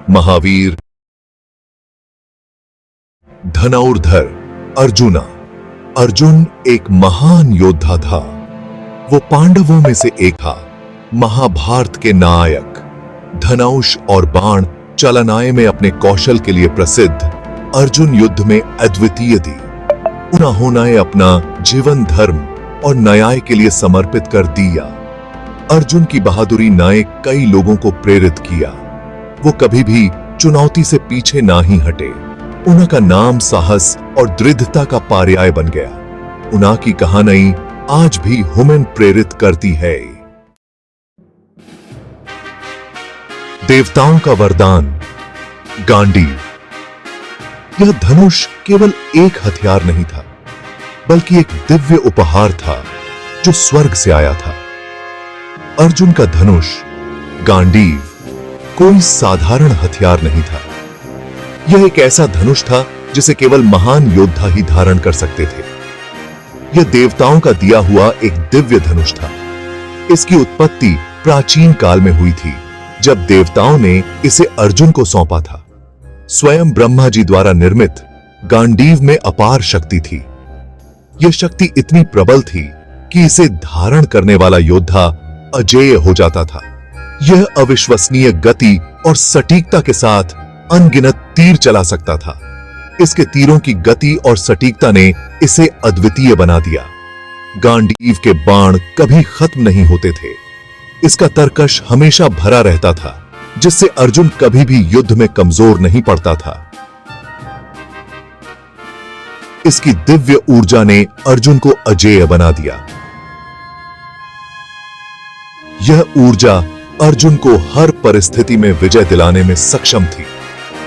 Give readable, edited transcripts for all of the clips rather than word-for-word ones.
महावीर धनुर्धर अर्जुना। अर्जुन एक महान योद्धा था। वो पांडवों में से एक था। महाभारत के नायक। धनुष और बाण चलनाए में अपने कौशल के लिए प्रसिद्ध अर्जुन युद्ध में अद्वितीय थी। उन्होंने अपना जीवन धर्म और न्याय के लिए समर्पित कर दिया। अर्जुन की बहादुरी ने कई लोगों को प्रेरित किया। वो कभी भी चुनौती से पीछे ना ही हटे। उनका नाम साहस और दृढ़ता का पर्याय बन गया। उनकी कहानी आज भी हमें प्रेरित करती है। देवताओं का वरदान गांडीव। यह धनुष केवल एक हथियार नहीं था, बल्कि एक दिव्य उपहार था जो स्वर्ग से आया था। अर्जुन का धनुष गांडीव कोई साधारण हथियार नहीं था। यह एक ऐसा धनुष था जिसे केवल महान योद्धा ही धारण कर सकते थे। यह देवताओं का दिया हुआ एक दिव्य धनुष था। इसकी उत्पत्ति प्राचीन काल में हुई थी, जब देवताओं ने इसे अर्जुन को सौंपा था। स्वयं ब्रह्मा जी द्वारा निर्मित गांडीव में अपार शक्ति थी। यह शक्ति इतनी प्रबल थी कि इसे धारण करने वाला योद्धा अजेय हो जाता था। यह अविश्वसनीय गति और सटीकता के साथ अनगिनत तीर चला सकता था। इसके तीरों की गति और सटीकता ने इसे अद्वितीय बना दिया। गांडीव के बाण कभी खत्म नहीं होते थे। इसका तरकश हमेशा भरा रहता था, जिससे अर्जुन कभी भी युद्ध में कमजोर नहीं पड़ता था। इसकी दिव्य ऊर्जा ने अर्जुन को अजेय बना दिया। यह ऊर्जा अर्जुन को हर परिस्थिति में विजय दिलाने में सक्षम थी।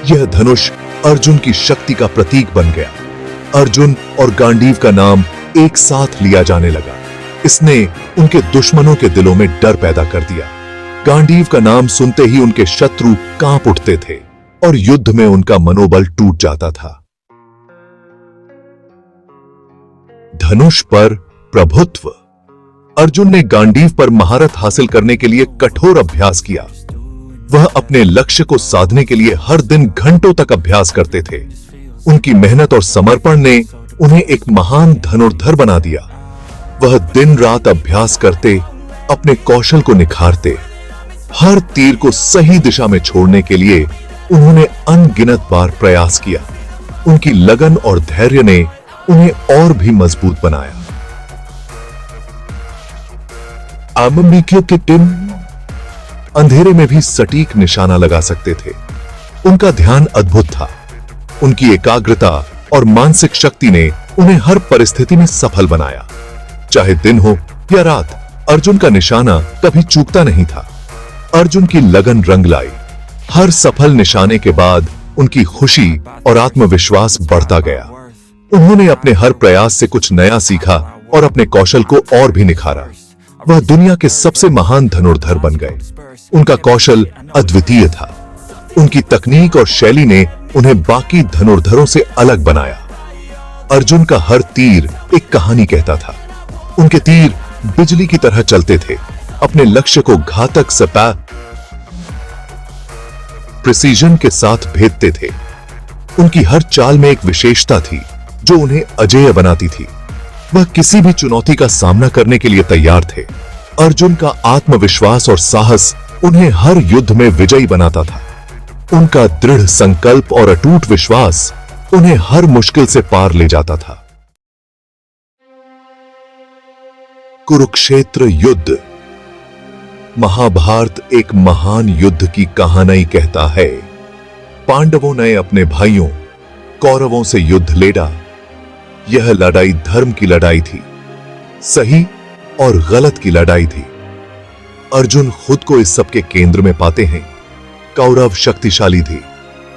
यह धनुष अर्जुन की शक्ति का प्रतीक बन गया। अर्जुन और गांडीव का नाम एक साथ लिया जाने लगा। इसने उनके दुश्मनों के दिलों में डर पैदा कर दिया। गांडीव का नाम सुनते ही उनके शत्रु कांप उठते थे और युद्ध में उनका मनोबल टूट जाता था। धनुष पर प्रभुत्व। अर्जुन ने गांडीव पर महारत हासिल करने के लिए कठोर अभ्यास किया। वह अपने लक्ष्य को साधने के लिए हर दिन घंटों तक अभ्यास करते थे। उनकी मेहनत और समर्पण ने उन्हें एक महान धनुर्धर बना दिया। वह दिन रात अभ्यास करते, अपने कौशल को निखारते। हर तीर को सही दिशा में छोड़ने के लिए उन्होंने अनगिनत बार प्रयास किया। उनकी लगन और धैर्य ने उन्हें और भी मजबूत बनाया। अंधेरे में भी सटीक निशाना लगा सकते थे। उनका ध्यान अद्भुत था। उनकी एकाग्रता और मानसिक शक्ति ने उन्हें हर परिस्थिति में सफल बनाया। चाहे दिन हो या रात, अर्जुन का निशाना कभी चूकता नहीं था। अर्जुन की लगन रंग लाई। हर सफल निशाने के बाद उनकी खुशी और आत्मविश्वास बढ़ता गया। उन्होंने अपने हर प्रयास से कुछ नया सीखा और अपने कौशल को और भी निखारा। वह दुनिया के सबसे महान धनुर्धर बन गए। उनका कौशल अद्वितीय था। उनकी तकनीक और शैली ने उन्हें बाकी धनुर्धरों से अलग बनाया। अर्जुन का हर तीर एक कहानी कहता था। उनके तीर बिजली की तरह चलते थे, अपने लक्ष्य को घातक सपा प्रिसीजन के साथ भेदते थे। उनकी हर चाल में एक विशेषता थी जो उन्हें अजेय बनाती थी। वह किसी भी चुनौती का सामना करने के लिए तैयार थे। अर्जुन का आत्मविश्वास और साहस उन्हें हर युद्ध में विजयी बनाता था। उनका दृढ़ संकल्प और अटूट विश्वास उन्हें हर मुश्किल से पार ले जाता था। कुरुक्षेत्र युद्ध। महाभारत एक महान युद्ध की कहानी कहता है। पांडवों ने अपने भाइयों कौरवों से युद्ध लड़ा। यह लड़ाई धर्म की लड़ाई थी, सही और गलत की लड़ाई थी। अर्जुन खुद को इस सब के केंद्र में पाते हैं। कौरव शक्तिशाली थे।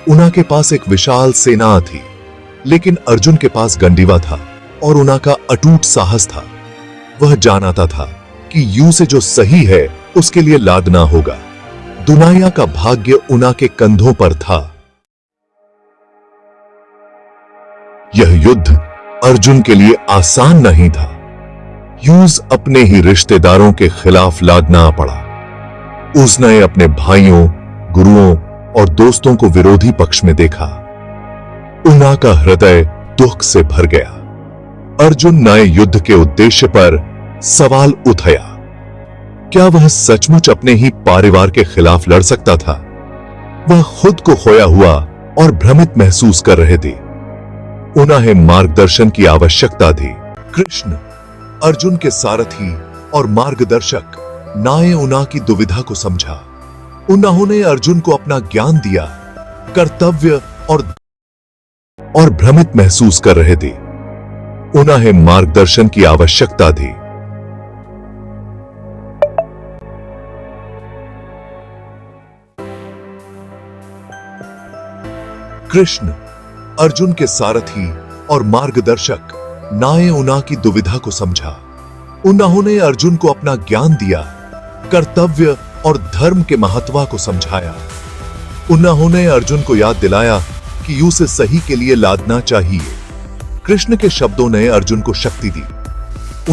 उनके पास एक विशाल सेना थी, लेकिन अर्जुन के पास गंडीवा था और उनका अटूट साहस था। वह जानता था कि युद्ध से जो सही है उसके लिए लड़ना होगा। दुनिया का भाग्य उनके कंधों पर था। यह युद्ध अर्जुन के लिए आसान नहीं था। युद्ध अपने ही रिश्तेदारों के खिलाफ लड़ना पड़ा। उसने अपने भाइयों, गुरुओं और दोस्तों को विरोधी पक्ष में देखा। उना का हृदय दुख से भर गया। अर्जुन नए युद्ध के उद्देश्य पर सवाल उठाया। क्या वह सचमुच अपने ही परिवार के खिलाफ लड़ सकता था? वह खुद को खोया हुआ और भ्रमित महसूस कर रहे थे। उन्हें मार्गदर्शन की आवश्यकता थी। कृष्ण, अर्जुन के सारथी और मार्गदर्शक, नाए उना की दुविधा को समझा। उन्होंने अर्जुन को अपना ज्ञान दिया। कर्तव्य और भ्रमित महसूस कर रहे थे। उन्हें मार्गदर्शन की आवश्यकता थी। कृष्ण, अर्जुन के सारथी और मार्गदर्शक, नाए उना की दुविधा को समझा। उन्होंने अर्जुन को अपना ज्ञान दिया। कर्तव्य और धर्म के महत्व को समझाया। उन्होंने अर्जुन को याद दिलाया कि उसे सही के लिए लड़ना चाहिए। कृष्ण के शब्दों ने अर्जुन को शक्ति दी।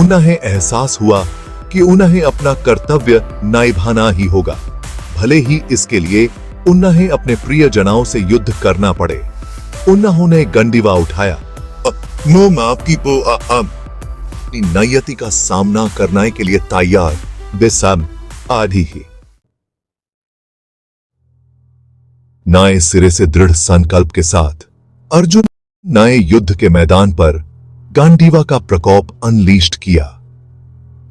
उन्हें एहसास हुआ कि उन्हें अपना कर्तव्य निभाना ही होगा, भले ही इसके लिए उन्हें अपने प्रियजनों से युद्ध करना पड़े। उन्होंने गंडीवा उठाया। मैं आपकी अपनी नियति का सामना करने के लिए तैयार, वे सब आदि ही। नए सिरे से दृढ़ संकल्प के साथ अर्जुन नए युद्ध के मैदान पर गांडीवा का प्रकोप अनलीस्ट किया।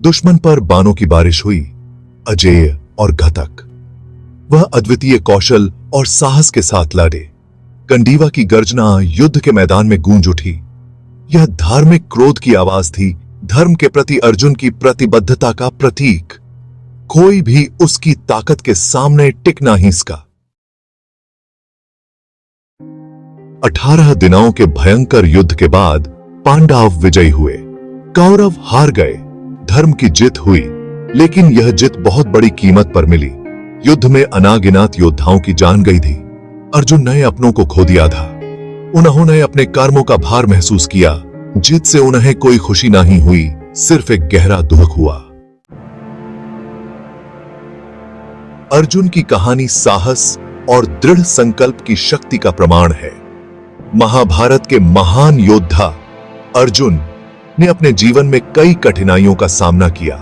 दुश्मन पर बाणों की बारिश हुई, अजेय और घातक। वह अद्वितीय कौशल और साहस के साथ लड़े। गांडीवा की गर्जना युद्ध के मैदान में गूंज उठी। यह धार्मिक क्रोध की आवाज थी, धर्म के प्रति अर्जुन की प्रतिबद्धता का प्रतीक। कोई भी उसकी ताकत के सामने टिक ना ही सका। 18 दिनों के भयंकर युद्ध के बाद पांडव विजयी हुए। कौरव हार गए। धर्म की जीत हुई, लेकिन यह जीत बहुत बड़ी कीमत पर मिली। युद्ध में अनागिनात योद्धाओं की जान गई थी। अर्जुन ने अपनों को खो दिया था। उन्होंने अपने कर्मों का भार महसूस किया। जीत से उन्हें कोई खुशी नहीं हुई, सिर्फ एक गहरा दुख हुआ। अर्जुन की कहानी साहस और दृढ़ संकल्प की शक्ति का प्रमाण है। महाभारत के महान योद्धा अर्जुन ने अपने जीवन में कई कठिनाइयों का सामना किया।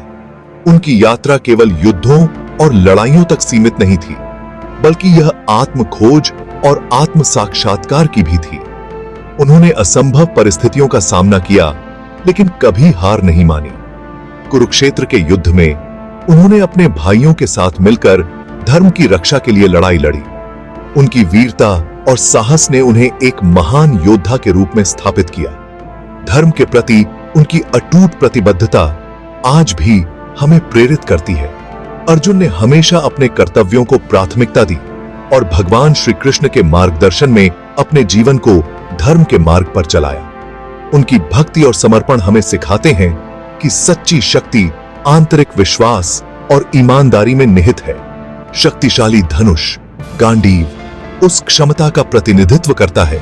उनकी यात्रा केवल युद्धों और लड़ाइयों तक सीमित नहीं थी, बल्कि यह आत्म खोज और आत्म साक्षात्कार की भी थी। उन्होंने असंभव परिस्थितियों का सामना किया, लेकिन कभी हार नहीं मानी। कुरुक्षेत्र के युद्ध में उन्होंने अपने भाइयों के साथ मिलकर धर्म की रक्षा के लिए लड़ाई लड़ी। उनकी वीरता और साहस ने उन्हें एक महान योद्धा के रूप में स्थापित किया। धर्म के प्रति उनकी अटूट प्रतिबद्धता आज भी हमें प्रेरित करती है। अर्जुन ने हमेशा अपने कर्तव्यों को प्राथमिकता दी और भगवान श्री कृष्ण के मार्गदर्शन में अपने जीवन को धर्म के मार्ग पर चलाया। उनकी भक्ति और समर्पण हमें सिखाते हैं कि सच्ची शक्ति आंतरिक विश्वास और ईमानदारी में निहित है। शक्तिशाली धनुष गांडीव उस क्षमता का प्रतिनिधित्व करता है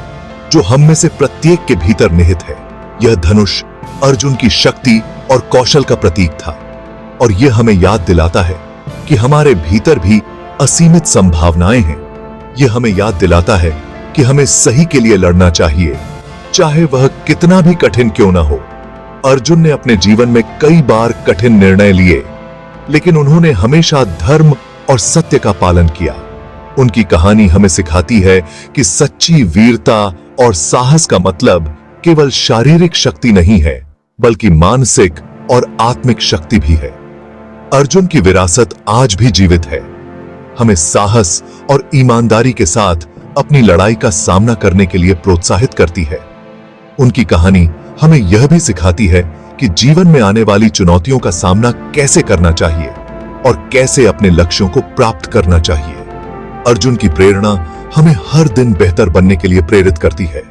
जो हम में से प्रत्येक के भीतर निहित है। यह धनुष अर्जुन की शक्ति और कौशल का प्रतीक था, और यह हमें याद दिलाता है कि हमारे भीतर भी असीमित संभावनाएं हैं। यह हमें याद दिलाता है कि हमें सही के लिए लड़ना चाहिए, चाहे वह कितना भी कठिन क्यों ना हो। अर्जुन ने अपने जीवन में कई बार कठिन निर्णय लिए, लेकिन उन्होंने हमेशा धर्म और सत्य का पालन किया। उनकी कहानी हमें सिखाती है कि सच्ची वीरता और साहस का मतलब केवल शारीरिक शक्ति नहीं है, बल्कि मानसिक और आत्मिक शक्ति भी है। अर्जुन की विरासत आज भी जीवित है, हमें साहस और ईमानदारी के साथ अपनी लड़ाई का सामना करने के लिए प्रोत्साहित करती है। उनकी कहानी हमें यह भी सिखाती है कि जीवन में आने वाली चुनौतियों का सामना कैसे करना चाहिए और कैसे अपने लक्ष्यों को प्राप्त करना चाहिए। अर्जुन की प्रेरणा हमें हर दिन बेहतर बनने के लिए प्रेरित करती है।